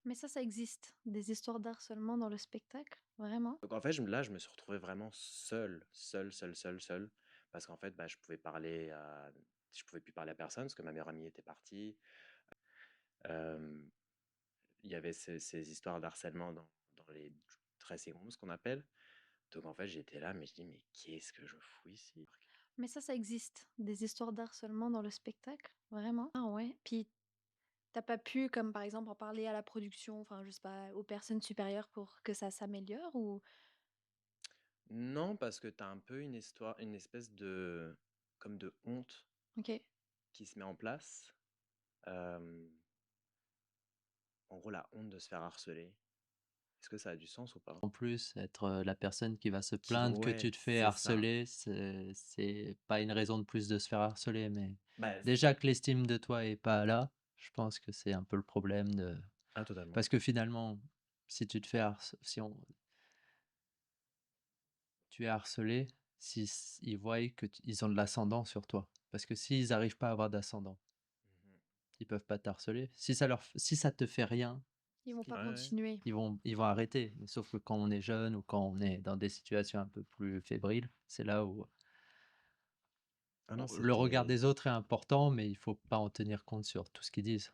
Mais ça existe, des histoires d'harcèlement dans le spectacle? Vraiment? Donc en fait, je me suis retrouvé vraiment seul, seul, seul, seul, seul, parce qu'en fait, bah, je pouvais plus parler à personne parce que ma meilleure amie était partie. Euh, il y avait ces histoires d'harcèlement dans les dressing rooms, ce qu'on appelle. Donc en fait, j'étais là, mais je dis, mais qu'est-ce que je fous ici? Mais ça existe, des histoires d'harcèlement dans le spectacle? Vraiment? Ah ouais? Puis t'as pas pu, comme par exemple, en parler à la production, enfin, je sais pas, aux personnes supérieures pour que ça s'améliore ou? Non, parce que tu as un peu une histoire, une espèce de, comme de honte OK. qui se met en place. Euh, En gros, la honte de se faire harceler. Est-ce que ça a du sens ou pas? En plus, être la personne qui va se Qui, plaindre que tu ouais, te fais c'est ça. harceler, c'est pas une raison de plus de se faire harceler, mais Bah, déjà que l'estime de toi est pas là, je pense que c'est un peu le problème de... ah, totalement. Parce que finalement, si tu te fais si tu es harcelé, si ils voient que ils ont de l'ascendant sur toi. Parce que s'ils n'arrivent pas à avoir d'ascendant, Mhm. ils peuvent pas t'harceler. Si ça te fait rien, Ils vont Ouais, pas ouais. continuer. ils vont arrêter. Mais sauf que quand on est jeune ou quand on est dans des situations un peu plus fébriles, c'est là où Ah non, le regard c'était. des autres est important, mais il faut pas en tenir compte sur tout ce qu'ils disent.